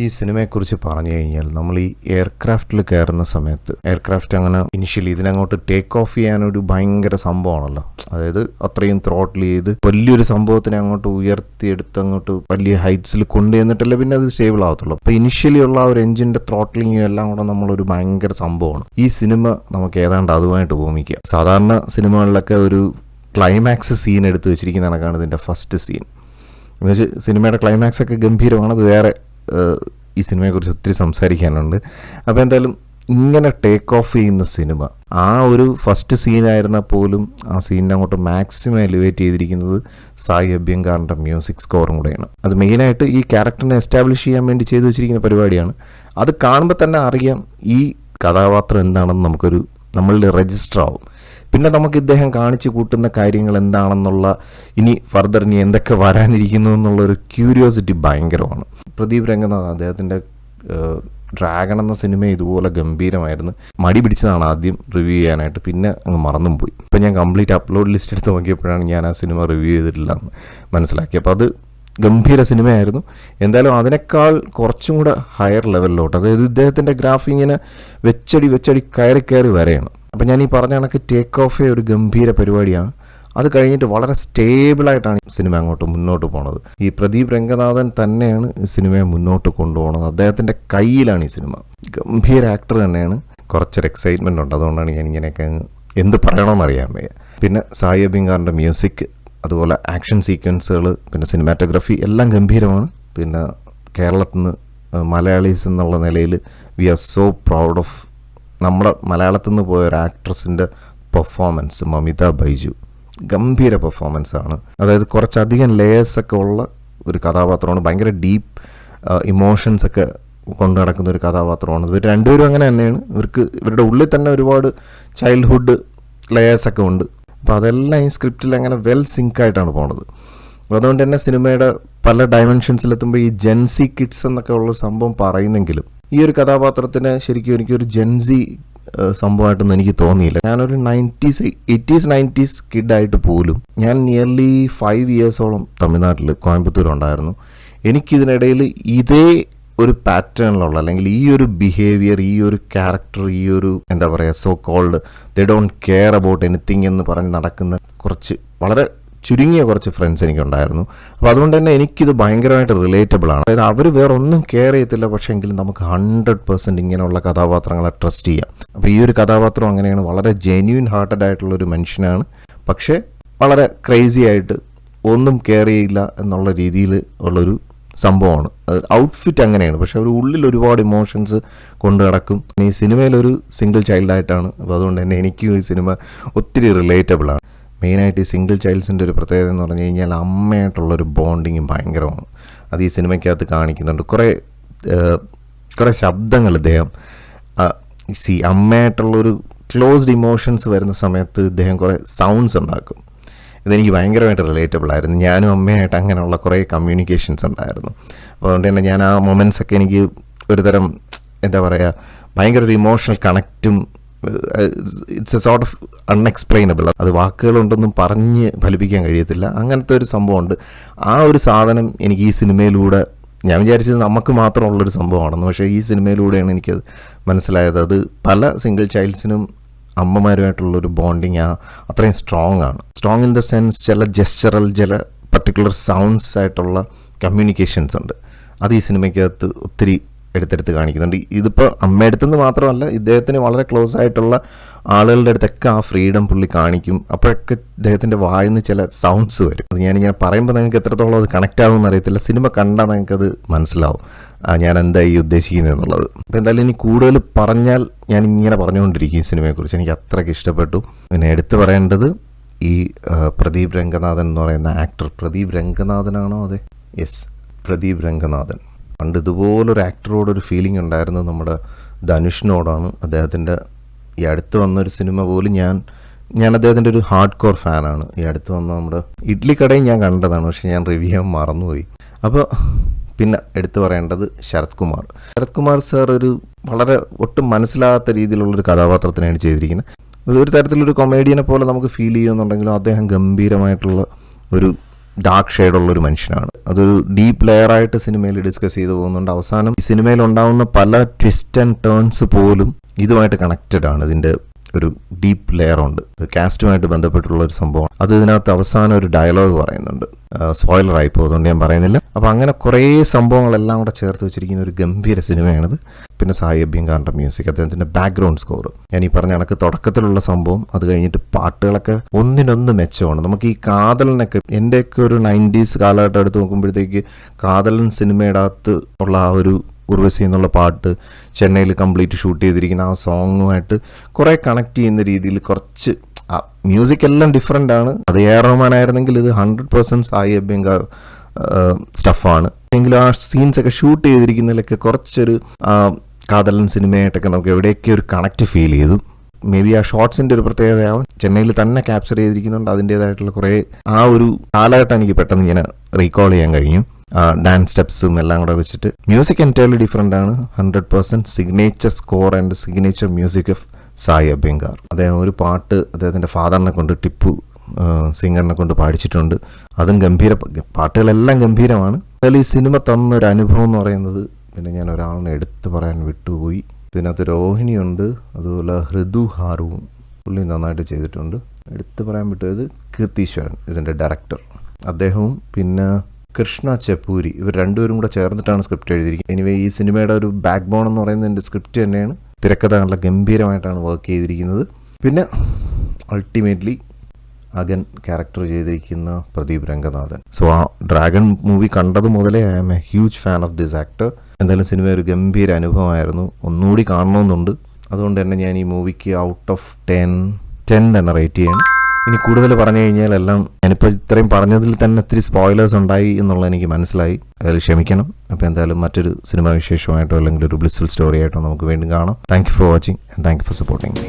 ഈ സിനിമയെക്കുറിച്ച് പറഞ്ഞു കഴിഞ്ഞാൽ നമ്മൾ ഈ എയർക്രാഫ്റ്റിൽ കയറുന്ന സമയത്ത് എയർക്രാഫ്റ്റ് അങ്ങനെ ഇനിഷ്യലി ഇതിനങ്ങോട്ട് ടേക്ക് ഓഫ് ചെയ്യാനൊരു ഭയങ്കര സംഭവമാണല്ലോ. അതായത് അത്രയും ത്രോട്ടിൽ ചെയ്ത് വലിയൊരു സംഭവത്തിനെ അങ്ങോട്ട് ഉയർത്തിയെടുത്ത് അങ്ങോട്ട് വലിയ ഹൈറ്റ്സിൽ കൊണ്ടുവന്നിട്ടല്ലേ പിന്നെ അത് സ്റ്റേബിൾ ആവത്തുള്ളൂ. അപ്പോൾ ഇനിഷ്യലി ഉള്ള ഒരു എഞ്ചിൻ്റെ ത്രോട്ട്ലിങ്ങും എല്ലാം കൂടെ നമ്മളൊരു ഭയങ്കര സംഭവമാണ്. ഈ സിനിമ നമുക്ക് ഏതാണ്ട് അതുമായിട്ട് ഉപമിക്കുക. സാധാരണ സിനിമകളിലൊക്കെ ഒരു ക്ലൈമാക്സ് സീൻ എടുത്ത് വെച്ചിരിക്കുന്ന കണക്കാണ് ഇതിൻ്റെ ഫസ്റ്റ് സീൻ. എന്നുവെച്ചാൽ സിനിമയുടെ ക്ലൈമാക്സ് ഒക്കെ ഗംഭീരമാണ്. അത് വേറെ ഈ സിനിമയെക്കുറിച്ച് ഒത്തിരി സംസാരിക്കാനുണ്ട്. അപ്പോൾ എന്തായാലും ഇങ്ങനെ ടേക്ക് ഓഫ് ചെയ്യുന്ന സിനിമ ആ ഒരു ഫസ്റ്റ് സീനായിരുന്നാൽ പോലും ആ സീനിനെ അങ്ങോട്ട് മാക്സിമം എലിവേറ്റ് ചെയ്തിരിക്കുന്നത് സായി അഭ്യങ്കാറിൻ്റെ മ്യൂസിക് സ്കോറും കൂടെയാണ്. അത് മെയിനായിട്ട് ഈ ക്യാരക്ടറിനെ എസ്റ്റാബ്ലിഷ് ചെയ്യാൻ വേണ്ടി ചെയ്തു വെച്ചിരിക്കുന്ന പരിപാടിയാണ്. അത് കാണുമ്പോൾ തന്നെ അറിയാം ഈ കഥാപാത്രം എന്താണെന്ന് നമുക്കൊരു നമ്മളിൽ രജിസ്റ്റർ ആവും. പിന്നെ നമുക്ക് ഇദ്ദേഹം കാണിച്ചു കൂട്ടുന്ന കാര്യങ്ങൾ എന്താണെന്നുള്ള ഇനി എന്തൊക്കെ വരാനിരിക്കുന്നു എന്നുള്ളൊരു ക്യൂരിയോസിറ്റി ഭയങ്കരമാണ്. പ്രദീപ് രംഗനാഥ് അദ്ദേഹത്തിൻ്റെ ഡ്രാഗൺ എന്ന സിനിമ ഇതുപോലെ ഗംഭീരമായിരുന്നു. മടി പിടിച്ചതാണ് ആദ്യം റിവ്യൂ ചെയ്യാനായിട്ട്, പിന്നെ അങ്ങ് മറന്നും പോയി. ഇപ്പം ഞാൻ കംപ്ലീറ്റ് അപ്ലോഡ് ലിസ്റ്റ് എടുത്ത് നോക്കിയപ്പോഴാണ് ഞാൻ ആ സിനിമ റിവ്യൂ ചെയ്തിട്ടില്ല എന്ന് മനസ്സിലാക്കി. അപ്പോൾ അത് ഗംഭീര സിനിമയായിരുന്നു. എന്തായാലും അതിനേക്കാൾ കുറച്ചും കൂടെ ഹയർ ലെവലിലോട്ട്, അതായത് ഇദ്ദേഹത്തിൻ്റെ ഗ്രാഫിങ്ങിനെ വെച്ചടി കയറി വരെയാണ്. അപ്പം ഞാൻ ഈ പറഞ്ഞ കണക്ക് ടേക്ക് ഓഫ് ഒരു ഗംഭീര പരിപാടിയാണ്. അത് കഴിഞ്ഞിട്ട് വളരെ സ്റ്റേബിളായിട്ടാണ് സിനിമ അങ്ങോട്ട് മുന്നോട്ട് പോണത്. ഈ പ്രദീപ് രംഗനാഥൻ തന്നെയാണ് ഈ സിനിമയെ മുന്നോട്ട് കൊണ്ടുപോകുന്നത്. അദ്ദേഹത്തിൻ്റെ കയ്യിലാണ് ഈ സിനിമ. ഗംഭീര ആക്ടർ തന്നെയാണ്. കുറച്ചൊരു എക്സൈറ്റ്മെൻ്റ് ഉണ്ട്. അതുകൊണ്ടാണ് ഞാൻ ഇങ്ങനെയൊക്കെ എന്ത് പറയണമെന്ന് അറിയാൻ വയ്യ. പിന്നെ സായി അഭ്യങ്കാറിൻ്റെ മ്യൂസിക്, അതുപോലെ ആക്ഷൻ സീക്വൻസുകൾ, പിന്നെ സിനിമാറ്റോഗ്രഫി എല്ലാം ഗംഭീരമാണ്. പിന്നെ കേരളത്തിൽ നിന്ന് മലയാളീസ് എന്നുള്ള നിലയിൽ we are so proud of നമ്മുടെ മലയാളത്തിൽ നിന്ന് പോയ ഒരു ആക്ട്രസിൻ്റെ പെർഫോമൻസ്. മമിത ബൈജു ഗംഭീര പെർഫോമൻസാണ്. അതായത് കുറച്ചധികം ലെയേഴ്സൊക്കെ ഉള്ള ഒരു കഥാപാത്രമാണ്. ഭയങ്കര ഡീപ്പ് ഇമോഷൻസൊക്കെ കൊണ്ടു നടക്കുന്ന ഒരു കഥാപാത്രമാണ്. ഇവർ രണ്ടുപേരും അങ്ങനെ തന്നെയാണ്. ഇവരുടെ ഉള്ളിൽ തന്നെ ഒരുപാട് ചൈൽഡ്ഹുഡ് ലെയേഴ്സൊക്കെ ഉണ്ട്. അപ്പോൾ അതെല്ലാം ഈ സ്ക്രിപ്റ്റിൽ അങ്ങനെ വെൽ സിങ്കായിട്ടാണ് പോണത്. അതുകൊണ്ട് തന്നെ സിനിമയുടെ പല ഡയമെൻഷൻസിലെത്തുമ്പോൾ ഈ ജെൻസി കിഡ്സ് എന്നൊക്കെ ഉള്ള സംഭവം പറയുന്നെങ്കിലും ഈ ഒരു കഥാപാത്രത്തിന് ശരിക്കും എനിക്കൊരു ജെൻസി സംഭവമായിട്ടൊന്നും എനിക്ക് തോന്നിയില്ല. ഞാനൊരു 80s കിഡായിട്ട് പോലും ഞാൻ നിയർലി 5 ഇയേഴ്സോളം തമിഴ്നാട്ടിൽ കോയമ്പത്തൂരുണ്ടായിരുന്നു. എനിക്കിതിനിടയിൽ ഇതേ ഒരു പാറ്റേണിലുള്ള അല്ലെങ്കിൽ ഈ ഒരു ബിഹേവിയർ, ഈ ഒരു ക്യാരക്ടർ, ഈ ഒരു എന്താ പറയുക so called they don't care about anything എന്ന് പറഞ്ഞ് നടക്കുന്ന വളരെ ചുരുങ്ങിയ കുറച്ച് ഫ്രണ്ട്സ് എനിക്കുണ്ടായിരുന്നു. അപ്പോൾ അതുകൊണ്ട് തന്നെ എനിക്കിത് ഭയങ്കരമായിട്ട് റിലേറ്റബിൾ ആണ്. അതായത് അവർ വേറെ ഒന്നും കെയർ ചെയ്യത്തില്ല, പക്ഷേ എങ്കിലും നമുക്ക് 100% ഇങ്ങനെയുള്ള കഥാപാത്രങ്ങളെ ട്രസ്റ്റ് ചെയ്യാം. അപ്പോൾ ഈ ഒരു കഥാപാത്രം അങ്ങനെയാണ്. വളരെ ജെന്യൂൻ ഹാർട്ടഡ് ആയിട്ടുള്ളൊരു മനുഷ്യനാണ്, പക്ഷേ വളരെ ക്രേസി ആയിട്ട് ഒന്നും കെയർ ചെയ്യില്ല എന്നുള്ള രീതിയിൽ ഉള്ളൊരു സംഭവമാണ്. ഔട്ട്ഫിറ്റ് അങ്ങനെയാണ്, പക്ഷെ അവർ ഉള്ളിൽ ഒരുപാട് ഇമോഷൻസ് കൊണ്ടു നടക്കും. ഈ സിനിമയിലൊരു സിംഗിൾ ചൈൽഡായിട്ടാണ്. അപ്പോൾ അതുകൊണ്ട് തന്നെ എനിക്കും ഈ സിനിമ ഒത്തിരി റിലേറ്റബിൾ ആണ്. മെയിനായിട്ട് ഈ സിംഗിൾ ചൈൽഡ്സിൻ്റെ ഒരു പ്രത്യേകത എന്ന് പറഞ്ഞു കഴിഞ്ഞാൽ അമ്മയായിട്ടുള്ളൊരു ബോണ്ടിങ് ഭയങ്കരമാണ്. അത് ഈ സിനിമയ്ക്കകത്ത് കാണിക്കുന്നുണ്ട്. കുറേ ശബ്ദങ്ങൾ ഇദ്ദേഹം അമ്മയായിട്ടുള്ളൊരു ക്ലോസ്ഡ് ഇമോഷൻസ് വരുന്ന സമയത്ത് ഇദ്ദേഹം കുറേ സൗണ്ട്സ് ഉണ്ടാക്കും. ഇതെനിക്ക് ഭയങ്കരമായിട്ട് റിലേറ്റബിൾ ആയിരുന്നു. ഞാനും അമ്മയായിട്ട് അങ്ങനെയുള്ള കുറേ കമ്മ്യൂണിക്കേഷൻസ് ഉണ്ടായിരുന്നു. അപ്പോൾ അതുകൊണ്ട് തന്നെ ഞാൻ ആ മൊമെൻറ്റ്സൊക്കെ എനിക്ക് ഒരു തരം എന്താ പറയുക ഭയങ്കര ഒരു ഇമോഷണൽ കണക്റ്റും it's a sort of unexplainable. അത് വാക്കുകളുണ്ടൊന്നും പറഞ്ഞ് ഫലിപ്പിക്കാൻ കഴിയത്തില്ല. അങ്ങനത്തെ ഒരു സംഭവമുണ്ട്. ആ ഒരു സാധനം എനിക്ക് ഈ സിനിമയിലൂടെ, ഞാൻ വിചാരിച്ചത് നമുക്ക് മാത്രമുള്ളൊരു സംഭവമാണെന്ന്, പക്ഷേ ഈ സിനിമയിലൂടെയാണ് എനിക്കത് മനസ്സിലായത്. അത് പല സിംഗിൾ ചൈൽഡ്സിനും അമ്മമാരുമായിട്ടുള്ളൊരു ബോണ്ടിങ് അത്രയും സ്ട്രോങ് ആണ്. സ്ട്രോങ് ഇൻ ദ സെൻസ് ചില ജെസ്ചറൽ, ചില പർട്ടിക്കുലർ സൗണ്ട്സ് ആയിട്ടുള്ള കമ്മ്യൂണിക്കേഷൻസ് ഉണ്ട്. അത് ഈ സിനിമയ്ക്കകത്ത് ഒത്തിരി എടുത്തെടുത്ത് കാണിക്കുന്നുണ്ട്. ഇതിപ്പോൾ അമ്മയടുത്തുനിന്ന് മാത്രമല്ല, ഇദ്ദേഹത്തിന് വളരെ ക്ലോസ് ആയിട്ടുള്ള ആളുകളുടെ അടുത്തൊക്കെ ആ ഫ്രീഡം പുള്ളി കാണിക്കും. അപ്പോഴൊക്കെ ഇദ്ദേഹത്തിൻ്റെ വായിന്ന് ചില സൗണ്ട്സ് വരും. അത് ഞാനിങ്ങനെ പറയുമ്പോൾ നിങ്ങൾക്ക് എത്രത്തോളം അത് കണക്റ്റ് ആകുമെന്ന് അറിയത്തില്ല. സിനിമ കണ്ടാൽ നിങ്ങൾക്കത് മനസ്സിലാവും ഞാൻ എന്താ ഈ ഉദ്ദേശിക്കുന്നത് എന്നുള്ളത്. അപ്പോൾ എന്തായാലും ഇനി കൂടുതൽ പറഞ്ഞാൽ ഞാൻ ഇങ്ങനെ പറഞ്ഞുകൊണ്ടിരിക്കും ഈ സിനിമയെക്കുറിച്ച്. എനിക്ക് അത്രയ്ക്ക് ഇഷ്ടപ്പെട്ടു. പിന്നെ എടുത്തു പറയേണ്ടത് ഈ പ്രദീപ് രംഗനാഥൻ എന്ന് പറയുന്ന ആക്ടർ. പ്രദീപ് രംഗനാഥനാണോ? അതെ, യെസ്, പ്രദീപ് രംഗനാഥൻ. പണ്ട് ഇതുപോലൊരു ആക്ടറോടൊരു ഫീലിംഗ് ഉണ്ടായിരുന്നത് നമ്മുടെ ധനുഷിനോടാണ്. അദ്ദേഹത്തിൻ്റെ ഈ അടുത്ത് വന്നൊരു സിനിമ പോലും ഞാൻ അദ്ദേഹത്തിൻ്റെ ഒരു ഹാർഡ് കോർ ഫാനാണ്. ഈ അടുത്ത് വന്ന നമ്മുടെ ഇഡ്ലിക്കടയും ഞാൻ കണ്ടതാണ്, പക്ഷേ ഞാൻ റിവ്യൂ ചെയ്യാൻ മറന്നുപോയി. അപ്പോൾ പിന്നെ എടുത്തു പറയേണ്ടത് ശരത് കുമാർ സാർ ഒരു വളരെ ഒട്ടും മനസ്സിലാകാത്ത രീതിയിലുള്ളൊരു കഥാപാത്രത്തിനാണ് ചെയ്തിരിക്കുന്നത്. ഒരു തരത്തിലൊരു കൊമേഡിയനെ പോലെ നമുക്ക് ഫീൽ ചെയ്യുന്നുണ്ടെങ്കിലും അദ്ദേഹം ഗംഭീരമായിട്ടുള്ള ഒരു ഡാർക്ക് ഷെയ്ഡുള്ള ഒരു മനുഷ്യനാണ്. അതൊരു ഡീപ്പ് ലെയറായിട്ട് സിനിമയിൽ ഡിസ്കസ് ചെയ്തു പോകുന്നുണ്ട്. അവസാനം ഈ സിനിമയിൽ ഉണ്ടാവുന്ന പല ട്വിസ്റ്റ് ആൻഡ് ടേൺസ് പോലും ഇതുമായിട്ട് കണക്റ്റഡ് ആണ്. ഇതിൻ്റെ ഒരു ഡീപ്പ് ലെയർ ഉണ്ട്, കാസ്റ്റുമായിട്ട് ബന്ധപ്പെട്ടുള്ള ഒരു സംഭവമാണ്. അത് ഇതിനകത്ത് അവസാനം ഒരു ഡയലോഗ് പറയുന്നുണ്ട്. സ്പോയിലറായി പോകുന്നുണ്ട്, ഞാൻ പറയുന്നില്ല. അപ്പോൾ അങ്ങനെ കുറേ സംഭവങ്ങളെല്ലാം കൂടെ ചേർത്ത് വെച്ചിരിക്കുന്ന ഒരു ഗംഭീര സിനിമയാണിത്. പിന്നെ സായി അഭ്യങ്കറിന്റെ മ്യൂസിക്, അദ്ദേഹത്തിന്റെ ബാക്ക്ഗ്രൗണ്ട് സ്കോർ, ഞാൻ ഈ പറഞ്ഞ കണക്ക് തുടക്കത്തിലുള്ള സംഭവം, അത് കഴിഞ്ഞിട്ട് പാട്ടുകളൊക്കെ ഒന്നിനൊന്ന് മെച്ചമാണ്. നമുക്ക് ഈ കാതലിനൊക്കെ, എൻ്റെയൊക്കെ ഒരു 90s കാലഘട്ടം എടുത്ത് നോക്കുമ്പോഴത്തേക്ക് കാതലൻ സിനിമയുടെ അകത്ത് ഉള്ള ആ ഒരു ഉർവശി എന്നുള്ള പാട്ട് ചെന്നൈയിൽ കംപ്ലീറ്റ് ഷൂട്ട് ചെയ്തിരിക്കുന്ന ആ സോങ്ങുമായിട്ട് കുറേ കണക്ട് ചെയ്യുന്ന രീതിയിൽ കുറച്ച് മ്യൂസിക് എല്ലാം ഡിഫറെൻ്റ് ആണ്. അത് എ.ആർ. റഹ്മാൻ ആയിരുന്നെങ്കിൽ ഇത് 100% സായി അഭ്യങ്കർ സ്റ്റഫാണ്. എങ്കിലും ആ സീൻസൊക്കെ ഷൂട്ട് ചെയ്തിരിക്കുന്നതിലൊക്കെ കുറച്ചൊരു കാതലൻ സിനിമയായിട്ടൊക്കെ നമുക്ക് എവിടെയൊക്കെ ഒരു കണക്റ്റ് ഫീൽ ചെയ്തു. മേ ബി ആ ഷോർട്സിൻ്റെ ഒരു പ്രത്യേകതയാവും, ചെന്നൈയിൽ തന്നെ ക്യാപ്ചർ ചെയ്തിരിക്കുന്നുണ്ട്. അതിൻ്റേതായിട്ടുള്ള കുറേ ആ ഒരു കാലഘട്ടം എനിക്ക് പെട്ടെന്ന് ഇങ്ങനെ റീകോൾ ചെയ്യാൻ കഴിഞ്ഞു. ഡാൻസ് സ്റ്റെപ്സും എല്ലാം കൂടെ വെച്ചിട്ട് മ്യൂസിക് എൻറ്റയർലി ഡിഫറെൻ്റ് ആണ്. 100% signature score and signature music of Sai Abhyankar. അദ്ദേഹം ഒരു പാട്ട് അദ്ദേഹത്തിൻ്റെ ഫാദറിനെ കൊണ്ട്, ടിപ്പു സിംഗറിനെ കൊണ്ട് പാടിച്ചിട്ടുണ്ട്. അതും ഗംഭീര പാട്ടുകളെല്ലാം ഗംഭീരമാണ്. അതിൽ ഈ സിനിമ തന്നൊരു അനുഭവം എന്ന് പറയുന്നത്, പിന്നെ ഞാൻ ഒരാളിനെ എടുത്തു പറയാൻ വിട്ടുപോയി. ഇതിനകത്ത് രോഹിണിയുണ്ട്, അതുപോലെ ഹൃദു ഹാറുവും പുള്ളി നന്നായിട്ട് ചെയ്തിട്ടുണ്ട്. എടുത്തു പറയാൻ വിട്ടുപോയത് കീർത്തീശ്വരൻ, ഇതിൻ്റെ ഡയറക്ടർ, അദ്ദേഹവും പിന്നെ കൃഷ്ണ ചെപ്പൂരി, ഇവർ രണ്ടുപേരും കൂടെ ചേർന്നിട്ടാണ് സ്ക്രിപ്റ്റ് എഴുതിയിരിക്കുന്നത്. എനിവേ ഈ സിനിമയുടെ ഒരു ബാക്ക് ബോൺ എന്ന് പറയുന്നത് എൻ്റെ സ്ക്രിപ്റ്റ് തന്നെയാണ്. തിരക്കഥ നല്ല ഗംഭീരമായിട്ടാണ് വർക്ക് ചെയ്തിരിക്കുന്നത്. പിന്നെ അൾട്ടിമേറ്റ്ലി അഗൻ ക്യാരക്ടർ ചെയ്തിരിക്കുന്ന പ്രദീപ് രംഗനാഥൻ. സോ ആ ഡ്രാഗൺ മൂവി കണ്ടത് മുതലേ I am a huge fan of this actor. എന്തായാലും സിനിമ ഒരു ഗംഭീര അനുഭവമായിരുന്നു, ഒന്നുകൂടി കാണണമെന്നുണ്ട്. അതുകൊണ്ട് തന്നെ ഞാൻ ഈ മൂവിക്ക് ഔട്ട് ഓഫ് 10 തന്നെ റേറ്റ് ചെയ്യണം. ഇനി കൂടുതൽ പറഞ്ഞു കഴിഞ്ഞാൽ എല്ലാം ഞാനിപ്പോൾ ഇത്രയും പറഞ്ഞതിൽ തന്നെ ഒത്തിരി സ്പോയിലേഴ്സ് ഉണ്ടായി എന്നുള്ളത് എനിക്ക് മനസ്സിലായി, അതിൽ ക്ഷമിക്കണം. അപ്പോൾ എന്തായാലും മറ്റൊരു സിനിമ വിശേഷമായിട്ടോ അല്ലെങ്കിൽ ഒരു ബ്ലിസ്ഫുൾ സ്റ്റോറി ആയിട്ടോ നമുക്ക് വീണ്ടും കാണാം. Thank you for watching and thank you for supporting me.